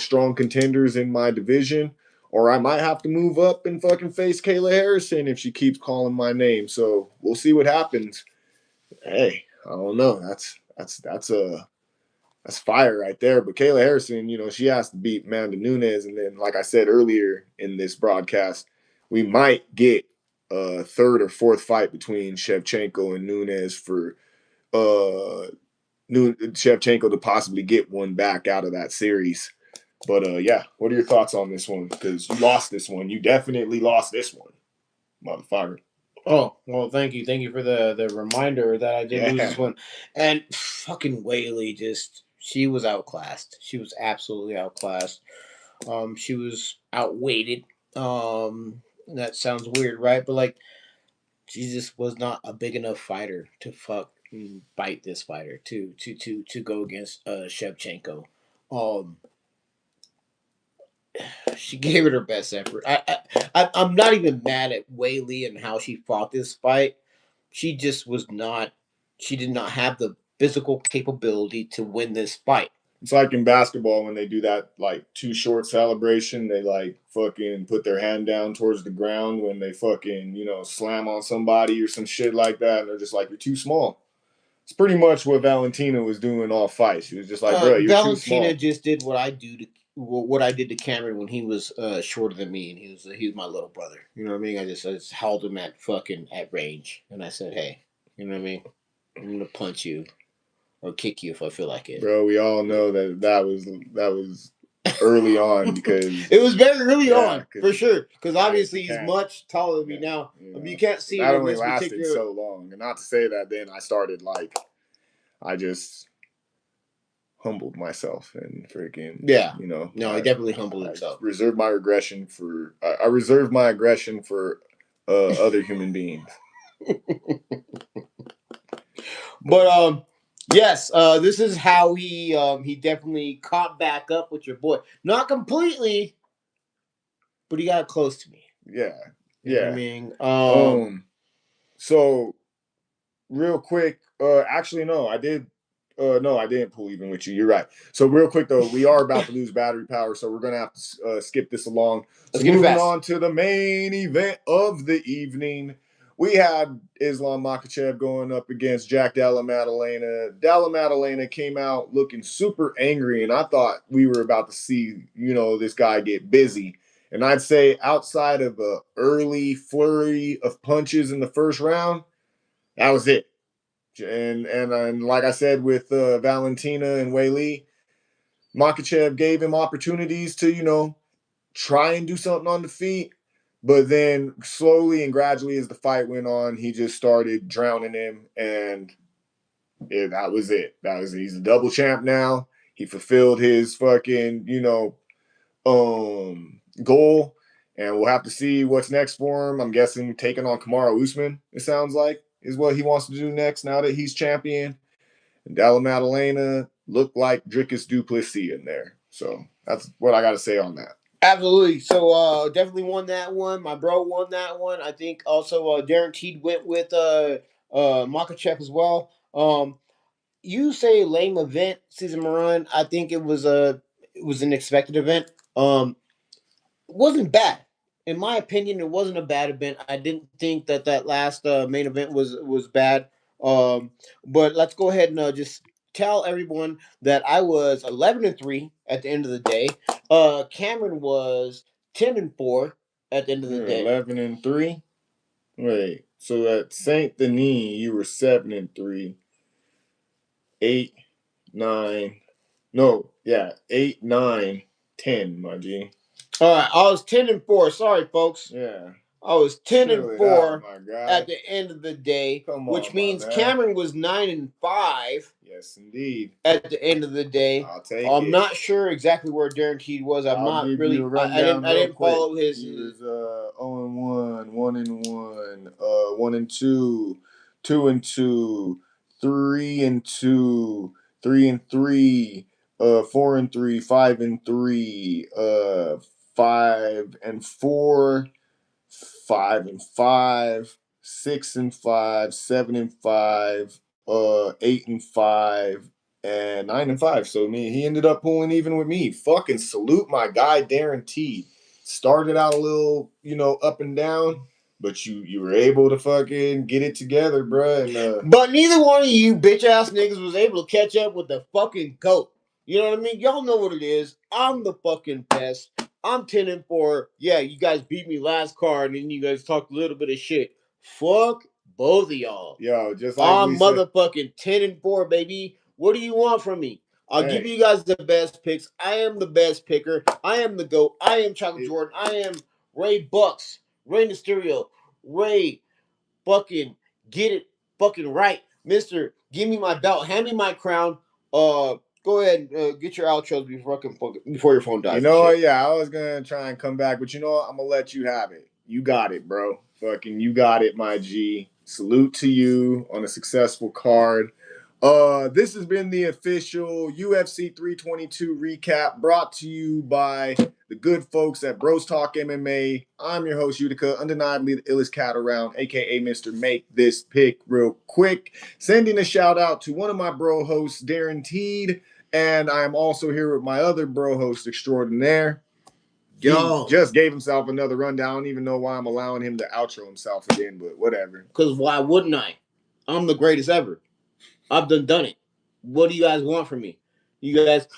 S1: strong contenders in my division, or I might have to move up and fucking face Kayla Harrison if she keeps calling my name. So we'll see what happens. Hey, I don't know. That's fire right there. But Kayla Harrison, she has to beat Amanda Nunes. And then, like I said earlier in this broadcast, we might get a third or fourth fight between Shevchenko and Nunes for Shevchenko to possibly get one back out of that series. But yeah, what are your thoughts on this one? Because you lost this one. You definitely lost this one, motherfucker.
S2: Oh, well, thank you. Thank you for the reminder that I did lose this one. And fucking Whaley she was outclassed. She was absolutely outclassed. She was outweighted. That sounds weird, right? But like she just was not a big enough fighter to bite this fighter to go against Shevchenko. Um she gave it her best effort. I'm not even mad at Whaley and how she fought this fight. She just was not. She did not have the physical capability to win this fight.
S1: It's like in basketball when they do that like too short celebration, they like fucking put their hand down towards the ground when they fucking, slam on somebody or some shit like that. And they're just like, you're too small. It's pretty much what Valentina was doing all fight. She was just like, bro, you're too small.
S2: Valentina just did what I did to Cameron when he was shorter than me, and he was my little brother. You know what I mean? I just held him at range, and I said, hey, you know what I mean? I'm gonna punch you or kick you if I feel like it.
S1: Bro, we all know that was early on because
S2: it was very early on for sure. Because obviously he's much taller than me now. You can't see
S1: that only lasted so long, and not to say that then I started I just humbled myself and freaking
S2: No, he definitely humbled himself.
S1: I reserved my aggression for other human beings.
S2: But yes, this is how he definitely caught back up with your boy. Not completely, but he got close to me.
S1: Yeah.
S2: You know what I mean,
S1: so real quick, actually no, I did. No, I didn't pull even with you. You're right. So real quick though, we are about to lose battery power, so we're gonna have to skip this along. So moving on to the main event of the evening, we had Islam Makhachev going up against Della Maddalena. Della Maddalena came out looking super angry, and I thought we were about to see this guy get busy. And I'd say outside of a early flurry of punches in the first round, that was it. And like I said with Valentina and Whaley, Makhachev gave him opportunities to try and do something on the feet, but then slowly and gradually as the fight went on, he just started drowning him, and that was it. He's a double champ now. He fulfilled his fucking goal, and we'll have to see what's next for him. I'm guessing taking on Kamaru Usman, it sounds like, is what he wants to do next now that he's champion. And Della Maddalena looked like Dricus Duplessis in there. So that's what I got to say on that.
S2: Absolutely. So definitely won that one. My bro won that one. I think also Darren Teed went with Makhachev as well. You say lame event, Season Moran. I think it was an expected event. It wasn't bad. In my opinion, it wasn't a bad event. I didn't think that last main event was bad. Um, but let's go ahead and just tell everyone that I was 11-3 at the end of the day. Cameron was 10-4 at the end of the
S1: You're
S2: day.
S1: 11-3. Wait, so at Saint Denis you were 7-3, 8, 9. No, yeah, 8, 9, 10, my G.
S2: All right, I was 10-4. Sorry, folks.
S1: Yeah.
S2: I was 10-4
S1: my guy.
S2: at the end of the day,
S1: Come on,
S2: which means
S1: my man.
S2: Cameron was 9-5.
S1: Yes, indeed.
S2: At the end of the day,
S1: I'll take
S2: I'm
S1: it.
S2: not sure exactly where Guaranteed was. I'm
S1: I'll
S2: not
S1: give
S2: really.
S1: you a rundown
S2: I didn't
S1: quick.
S2: follow his.
S1: He was 0-1, 1-1, 1-2, 2-2, 3-2, 3-3, 4-3, 5-3, 5-4, 5-5, 6-5, 7-5, 8-5, and 9-5. So he ended up pulling even with me. Fucking salute my guy Darren T. Started out a little, up and down, but you were able to fucking get it together, bruh. And
S2: But neither one of you bitch ass niggas was able to catch up with the fucking goat. You know what I mean? Y'all know what it is. I'm the fucking best. I'm 10-4. Yeah, you guys beat me last card, and then you guys talked a little bit of shit. Fuck both of y'all.
S1: Yo, just like
S2: I'm motherfucking 10-4, baby. What do you want from me? I'll give you guys the best picks. I am the best picker. I am the GOAT. I am Chocolate Jordan. I am Ray Bucks. Ray Mysterio. Ray fucking get it fucking right. Mister, give me my belt. Hand me my crown. Go ahead and get your outros before your phone dies.
S1: You know what? Yeah, I was gonna try and come back, but you know what? I'm gonna let you have it. You got it, bro. Fucking you got it, my G. Salute to you on a successful card. This has been the official UFC 322 recap brought to you by the good folks at Bros Talk MMA. I'm your host, Utica, undeniably the illest cat around, aka Mr. Make This Pick Real Quick. Sending a shout out to one of my bro hosts, Darren Teed. And I'm also here with my other bro host extraordinaire. He just gave himself another rundown. I don't even know why I'm allowing him to outro himself again, but whatever.
S2: Because why wouldn't I? I'm the greatest ever. I've done it. What do you guys want from me? You guys,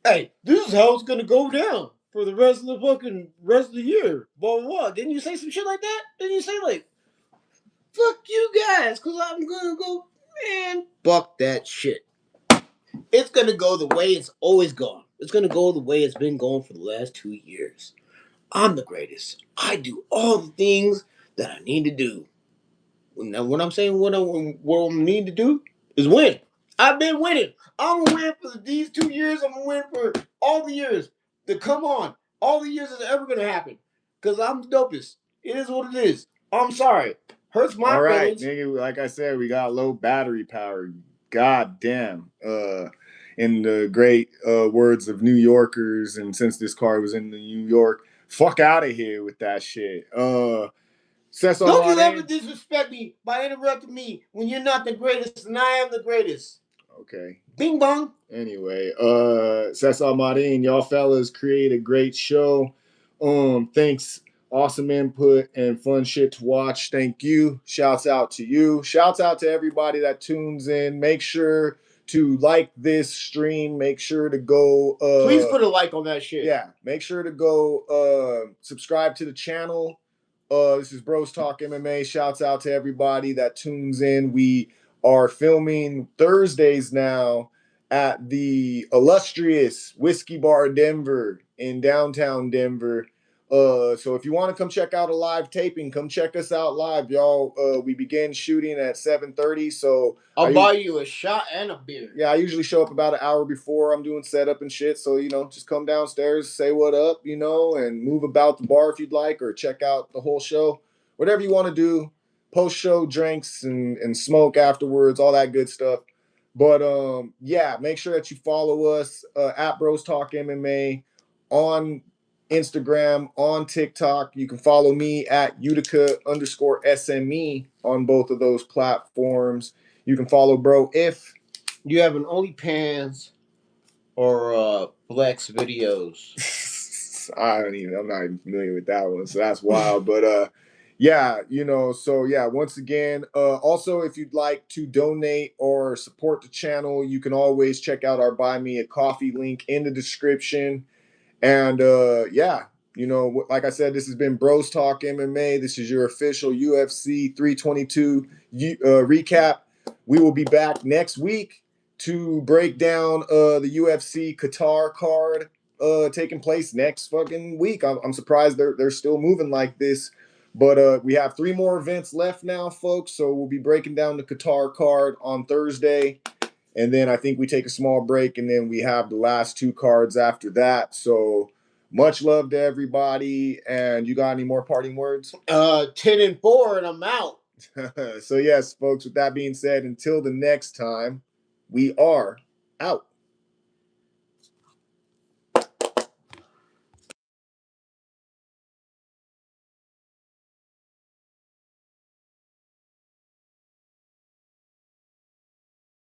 S2: hey, this is how it's gonna go down for the rest of the year. Blah blah blah. Didn't you say some shit like that? Didn't you say like, fuck you guys, because I'm gonna go, man, fuck that shit. It's gonna go the way it's always gone. It's gonna go the way it's been going for the last 2 years. I'm the greatest. I do all the things that I need to do. Now, what I'm saying, what I need to do is win. I've been winning. I'm gonna win for these 2 years. I'm gonna win for all the years to come on. All the years that's ever gonna happen. Cause I'm the dopest. It is what it is. I'm sorry. Hurts my feelings.
S1: Nigga, like I said, we got low battery power. God damn. In the great words of New Yorkers, and since this car was in New York, fuck out of here with that shit. Don't
S2: you ever disrespect me by interrupting me when you're not the greatest and I am the greatest.
S1: Okay.
S2: Bing bong.
S1: Anyway, Cesar Marin, y'all fellas create a great show. Thanks. Awesome input and fun shit to watch. Thank you. Shouts out to you. Shouts out to everybody that tunes in. Make sure to like this stream. Make sure to go
S2: please put a like on that shit.
S1: Yeah. Make sure to go subscribe to the channel. This is Bros Talk MMA. Shouts out to everybody that tunes in. We are filming Thursdays now at the illustrious Whiskey Bar Denver in downtown Denver. So if you want to come check out a live taping, come check us out live, y'all. We begin shooting at 7:30. So
S2: I'll buy you a shot and a beer.
S1: Yeah, I usually show up about an hour before I'm doing setup and shit. So, just come downstairs, say what up, and move about the bar if you'd like, or check out the whole show. Whatever you want to do. Post-show drinks and smoke afterwards, all that good stuff. But yeah, make sure that you follow us at Bros Talk MMA on Instagram, on TikTok. You can follow me at Utica_SME on both of those platforms. You can follow bro if
S2: you have an OnlyPans or Flex videos.
S1: I'm not even familiar with that one, so that's wild. But yeah, so yeah, once again, also if you'd like to donate or support the channel, you can always check out our Buy Me a Coffee link in the description. And yeah, like I said, this has been Bros Talk MMA. This is your official UFC 322 recap. We will be back next week to break down the UFC Qatar card taking place next fucking week. I'm surprised they're still moving like this. But we have 3 more events left now, folks. So we'll be breaking down the Qatar card on Thursday. And then I think we take a small break, and then we have the last 2 cards after that. So much love to everybody. And you got any more parting words?
S2: 10-4, and I'm out.
S1: So yes, folks, with that being said, until the next time, we are out.